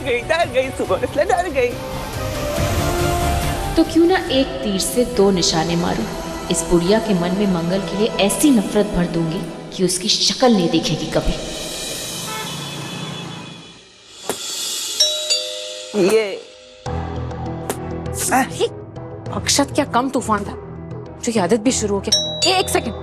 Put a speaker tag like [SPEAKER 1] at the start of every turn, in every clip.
[SPEAKER 1] डर गई सुबह, डर गई।
[SPEAKER 2] तो क्यों ना एक तीर से दो निशाने मारूं। इस बुढ़िया के मन में मंगल के लिए ऐसी नफरत भर दूंगी कि उसकी शक्ल नहीं दिखेगी कभी।
[SPEAKER 1] ये
[SPEAKER 3] अक्षत क्या कम तूफान था जो ये आदत भी शुरू हो गया। एक सेकंड,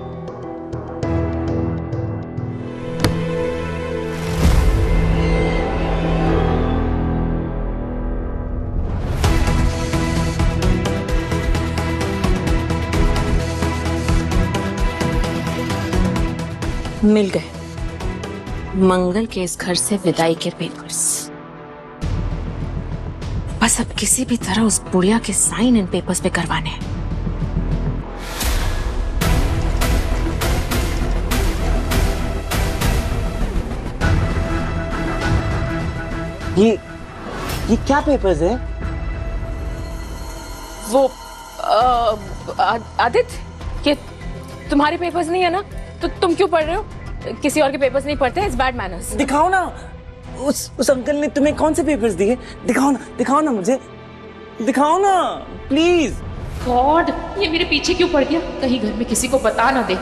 [SPEAKER 3] मिल गए मंगल के इस घर से विदाई के पेपर्स। बस अब किसी भी तरह उस बुढ़िया के साइन इन पेपर्स पे करवाने हैं।
[SPEAKER 1] ये क्या पेपर्स है?
[SPEAKER 3] वो आदित्य, ये तुम्हारे पेपर्स नहीं है ना? तो तुम क्यों पढ़ रहे हो? किसी और के पेपर्स नहीं पढ़ते, इट्स बैड मैनर्स।
[SPEAKER 1] दिखाओ ना, उस अंकल ने तुम्हें कौन से पेपर्स दिए? दिखाओ ना मुझे, दिखाओ ना प्लीज।
[SPEAKER 2] गॉड, ये मेरे पीछे क्यों पड़ गया? कहीं घर में किसी को बता ना दे।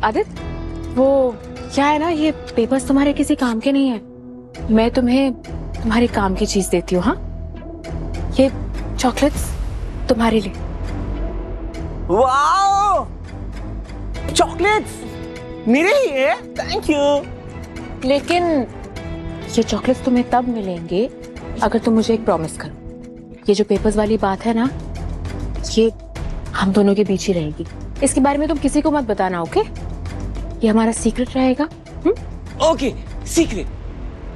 [SPEAKER 3] आदित्य, वो क्या है ना, ये पेपर्स तुम्हारे किसी काम के नहीं है। मैं तुम्हें तुम्हारे काम की चीज देती हूँ। हाँ, ये चॉकलेट्स तुम्हारे लिए।
[SPEAKER 1] वाओ, चॉकलेट्स मेरे लिए, थैंक यू।
[SPEAKER 3] लेकिन ये चॉकलेट्स तुम्हें तब मिलेंगे अगर तुम मुझे एक प्रॉमिस करो। ये जो पेपर्स वाली बात है ना, ये हम दोनों के बीच ही रहेगी। इसके बारे में तुम किसी को मत बताना, ओके? ये हमारा सीक्रेट रहेगा।
[SPEAKER 1] ओके, सीक्रेट,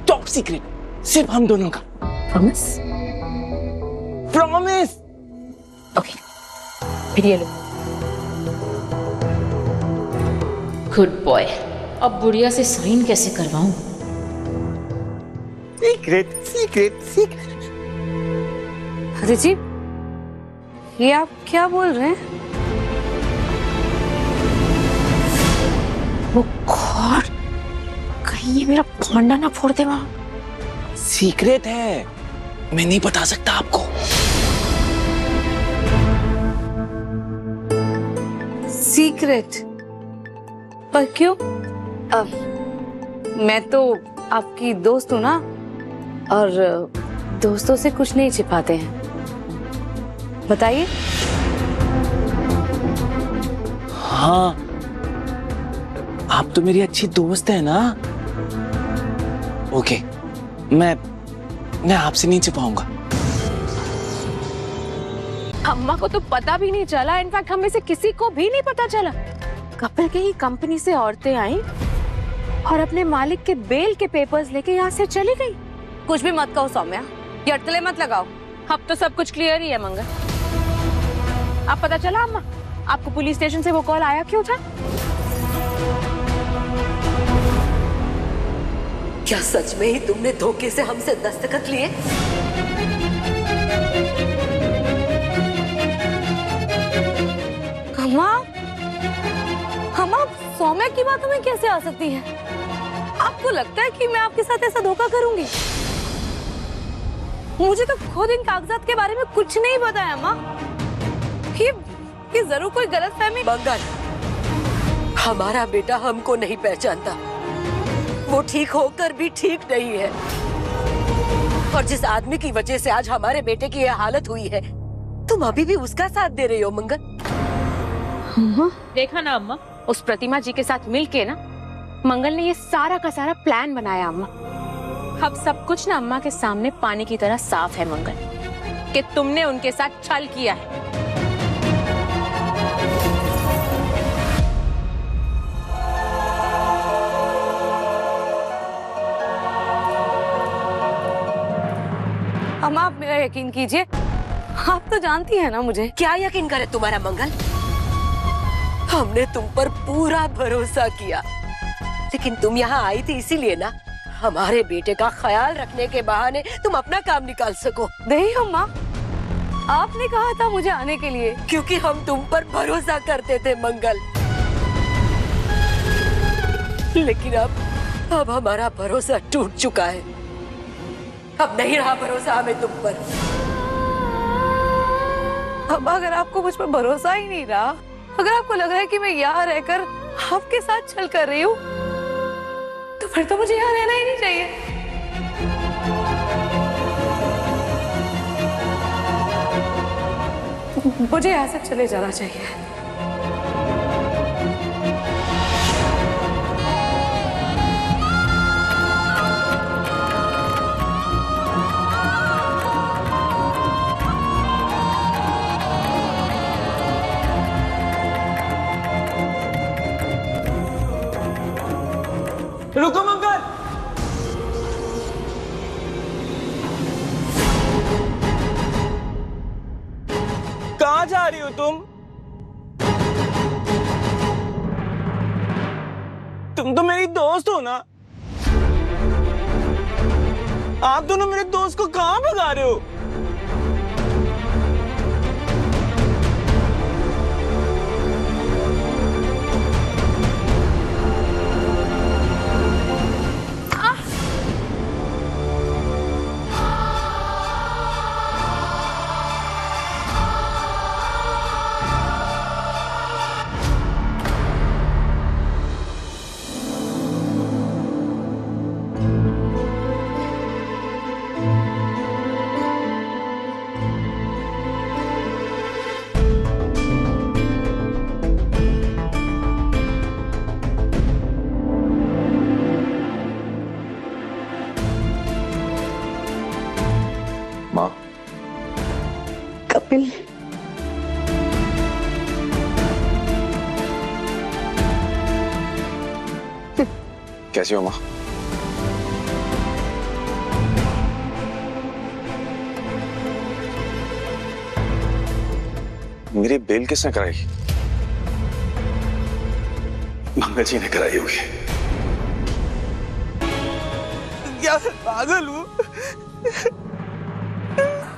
[SPEAKER 1] टॉप सीक्रेट, सिर्फ हम दोनों का।
[SPEAKER 3] प्रॉमिस?
[SPEAKER 1] प्रॉमिस।
[SPEAKER 3] ओके, फिर ये लो।
[SPEAKER 2] Good boy. अब बुढ़िया से साइन कैसे करवाऊं?
[SPEAKER 1] Secret secret secret.
[SPEAKER 4] अरे जी, ये आप क्या बोल रहे हैं?
[SPEAKER 3] वो गॉड, कहीं ये मेरा भांडा ना फोड़ दे वहां।
[SPEAKER 1] सीक्रेट है, मैं नहीं बता सकता आपको।
[SPEAKER 4] सीक्रेट? पर क्यों? मैं तो आपकी दोस्त हूं ना, और दोस्तों से कुछ नहीं छिपाते हैं। बताइए।
[SPEAKER 1] हाँ, आप तो मेरी अच्छी दोस्त है ना। ओके, मैं आपसे नहीं छिपाऊंगा।
[SPEAKER 3] अम्मा को तो पता भी नहीं चला, इनफैक्ट हम में से किसी को भी नहीं पता चला। कपिल के ही कंपनी से औरतें आई और अपने मालिक के बेल के पेपर्स लेके यहाँ से चली गई।
[SPEAKER 4] कुछ भी मत कहो सौम्या, ये अटकलें मत लगाओ।
[SPEAKER 3] अब तो सब कुछ क्लियर ही है मंगल। अब पता चला अम्मा, आपको पुलिस स्टेशन से वो कॉल आया क्यों था?
[SPEAKER 5] क्या सच में ही तुमने धोखे से हमसे दस्तखत लिए?
[SPEAKER 4] हम आप सौम्या की बातों में कैसे आ सकती हैं? आपको लगता है कि मैं आपके साथ ऐसा धोखा करूंगी? मुझे तो खुद इन कागजात के बारे में कुछ नहीं पता है अम्मा। ये जरूर कोई गलतफहमी।
[SPEAKER 5] मंगल, हमारा बेटा हमको नहीं पहचानता। वो ठीक होकर भी ठीक नहीं है, और जिस आदमी की वजह से आज हमारे बेटे की यह हालत हुई है, तुम अभी भी उसका साथ दे रही हो मंगल।
[SPEAKER 3] देखा ना अम्मा, उस प्रतिमा जी के साथ मिलके ना मंगल ने ये सारा का सारा प्लान बनाया अम्मा। अब सब कुछ ना अम्मा के सामने पानी की तरह साफ है मंगल, कि तुमने उनके साथ छल किया है।
[SPEAKER 4] अम्मा, आप मेरा यकीन कीजिए, आप तो जानती है ना मुझे।
[SPEAKER 5] क्या यकीन करे तुम्हारा मंगल? हमने तुम पर पूरा भरोसा किया, लेकिन तुम यहाँ आई थी इसीलिए ना। हमारे बेटे का ख्याल रखने के बहाने तुम अपना काम निकाल सको।
[SPEAKER 4] नहीं अम्मा, आपने कहा था मुझे आने के लिए।
[SPEAKER 5] क्योंकि हम तुम पर भरोसा करते थे मंगल, लेकिन अब हमारा भरोसा टूट चुका है। अब नहीं रहा भरोसा हमें तुम पर।
[SPEAKER 4] अब अगर आपको मुझ पर भरोसा ही नहीं रहा, अगर आपको लग रहा है कि मैं यहाँ रहकर आपके साथ छल कर रही हूँ, तो फिर तो मुझे यहाँ रहना ही नहीं चाहिए। मुझे यहाँ से चले जाना चाहिए।
[SPEAKER 1] रुको मंगल, कहाँ जा रही हो तुम तो मेरी दोस्त हो ना। आप दोनों मेरे दोस्त को कहाँ भगा रहे हो?
[SPEAKER 6] माँ,
[SPEAKER 7] कपिल,
[SPEAKER 6] कैसी हो माँ? मेरी बेल किसने कराई? मंगल जी ने कराई होगी।
[SPEAKER 1] क्या पागल हूँ?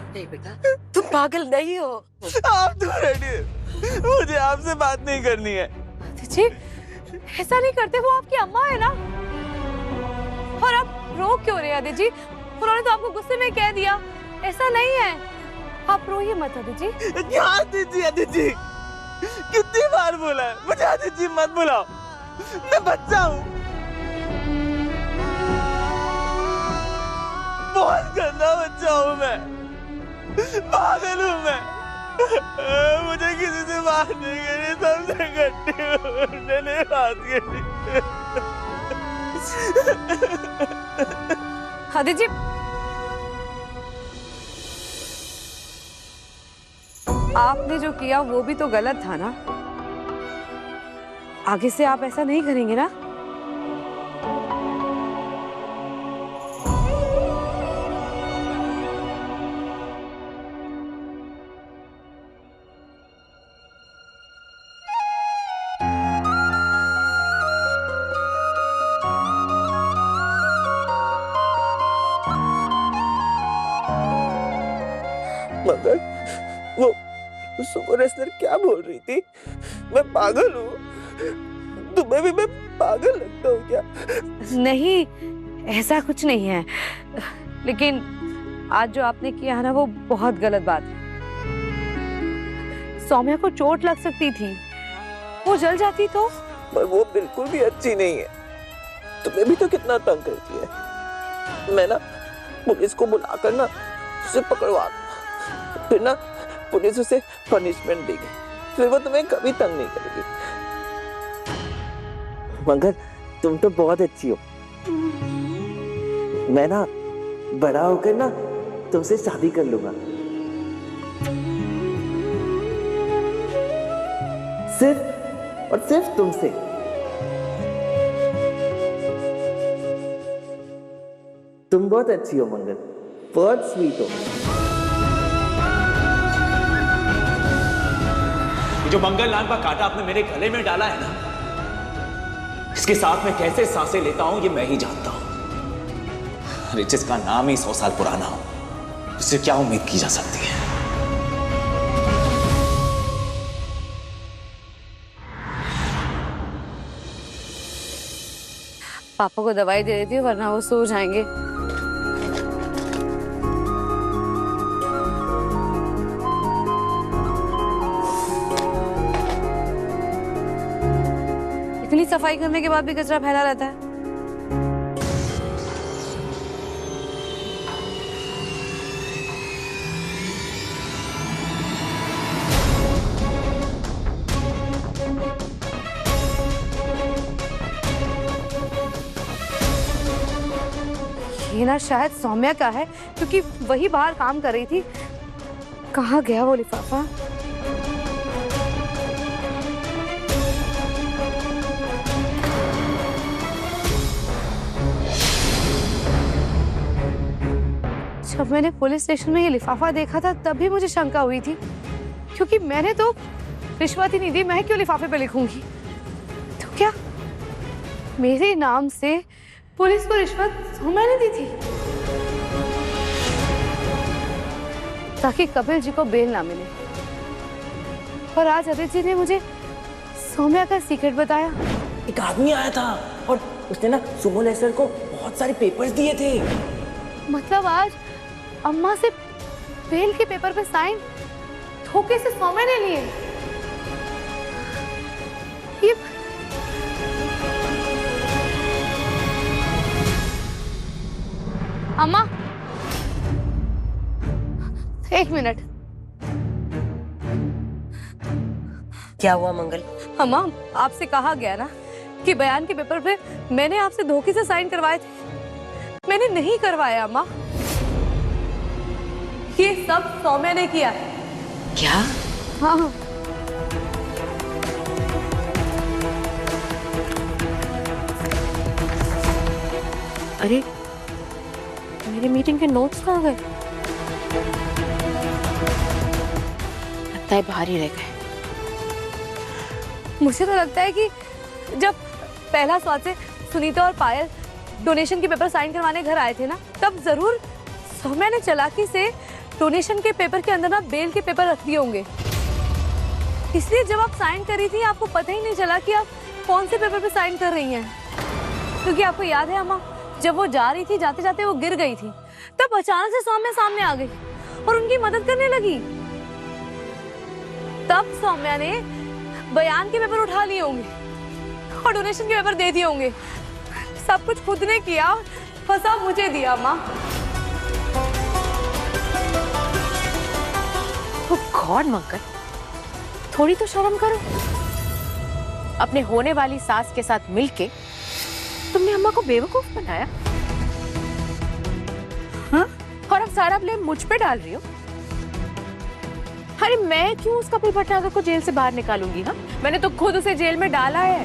[SPEAKER 5] नहीं बेटा, तुम पागल नहीं हो।
[SPEAKER 1] आप तो हटिए, मुझे आपसे बात नहीं करनी है।
[SPEAKER 4] जी, ऐसा नहीं करते, वो आपकी अम्मा है ना। और आप रो क्यों रहे आदित्य जी? उन्होंने तो आपको गुस्से में कह दिया। ऐसा नहीं है, आप रोइए मत आदित्य जी।
[SPEAKER 1] क्या आदित्य जी, कितनी बार बोला है मुझे आदित्य जी मत बुलाओ। मैं बच्चा हूँ, बहुत गंदा बच्चा हूँ मैं, पागल हूँ मैं। मुझे किसी से बात नहीं करनी, सबसे गट्टी मैंने बात करी।
[SPEAKER 4] आदित्य जी, आपने जो किया वो भी तो गलत था ना। आगे से आप ऐसा नहीं करेंगे ना?
[SPEAKER 1] मगर वो सुपर रेसलर क्या बोल रही थी? मैं पागल हूँ? तुम्हें भी मैं पागल लगता हूँ क्या?
[SPEAKER 4] नहीं, ऐसा कुछ नहीं है, लेकिन आज जो आपने किया है ना, वो बहुत गलत बात है। सौम्या को चोट लग सकती थी, वो जल जाती तो।
[SPEAKER 1] पर वो बिल्कुल भी अच्छी नहीं है, तुम्हें भी तो कितना तंग करती है। मैं ना पुलिस को बुलाकर ना उसे पकड़वा, फिर ना पुलिस उसे पनिशमेंट देगी, फिर वो तुम्हें कभी तंग नहीं करेगी। मगर तुम तो बहुत अच्छी हो। मैं ना बड़ा होकर ना तुमसे शादी कर लूंगा, सिर्फ और सिर्फ तुमसे। तुम बहुत अच्छी हो मंगल, बहुत स्वीट हो।
[SPEAKER 8] जो मंगल नाम का कांटा आपने मेरे गले में डाला है ना, इसके साथ मैं कैसे सांसें लेता हूं ये मैं ही जानता हूं। अरे जिसका नाम ही 100 साल पुराना हो, उससे क्या उम्मीद की जा सकती है?
[SPEAKER 4] पापा को दवाई दे देती हूँ वरना वो सो जाएंगे। इतनी सफाई करने के बाद भी कचरा फैला रहता है। ये ना शायद सौम्या का है क्योंकि वही बाहर काम कर रही थी। कहाँ गया वो लिफाफा? जब मैंने पुलिस स्टेशन में ये लिफाफा देखा था तब भी मुझे शंका हुई थी, क्योंकि मैंने तो रिश्वत ही नहीं दी, मैं क्यों लिफाफे पे लिखूंगी? तो क्या मेरे नाम से पुलिस को रिश्वत सौम्या ने दी थी ताकि कपिल जी को बेल ना मिले? और आज आदित्य जी ने मुझे सौम्या का सीक्रेट बताया।
[SPEAKER 1] एक आदमी आया था और उसने ना सुमन सर को बहुत सारे पेपर्स दिए थे।
[SPEAKER 4] मतलब आज अम्मा से बेल के पेपर पे साइन धोखे से सौम्या ने लिए। ये अम्मा, एक मिनट।
[SPEAKER 5] क्या हुआ मंगल?
[SPEAKER 4] अम्मा, आपसे कहा गया ना कि बयान के पेपर पे मैंने आपसे धोखे से साइन करवाए थे। मैंने नहीं करवाया अम्मा, ये सब सौम्या ने किया है।
[SPEAKER 5] क्या?
[SPEAKER 4] हाँ,
[SPEAKER 3] अरे मेरी मीटिंग के नोट्स कहाँ गए? लगता है बाहर ही रह गए।
[SPEAKER 4] मुझे तो लगता है कि जब पहला स्वाद से सुनीता और पायल डोनेशन के पेपर साइन करवाने घर आए थे ना, तब जरूर सौम्या ने चालाकी से डोनेशन के पेपर के अंदर ना बेल के पेपर रख दिए होंगे। इसलिए जब आप साइन कर रही थी आपको पता ही नहीं चला कि आप कौन से पेपर पे साइन कर रही हैं। क्योंकि आपको याद है अम्मा, जब वो जा रही थी, जाते जाते वो गिर गई थी, तब अचानक से सौम्या सामने आ गई और उनकी मदद करने लगी। तब सौम्या ने बयान के पेपर उठा लिए होंगे और डोनेशन के पेपर दे दिए होंगे। सब कुछ खुद ने किया, फंसा मुझे दिया माँ।
[SPEAKER 3] तो गॉड मंगल, थोड़ी तो शर्म करो। अपने होने वाली सास के साथ मिलके तुमने अम्मा को बेवकूफ बनाया, हाँ? और अब सारा ब्लेम मुझ पे डाल रही हो। अरे मैं क्यों उस कपिल भटनागर को जेल से बाहर निकालूंगी? हाँ, मैंने तो खुद उसे जेल में डाला है।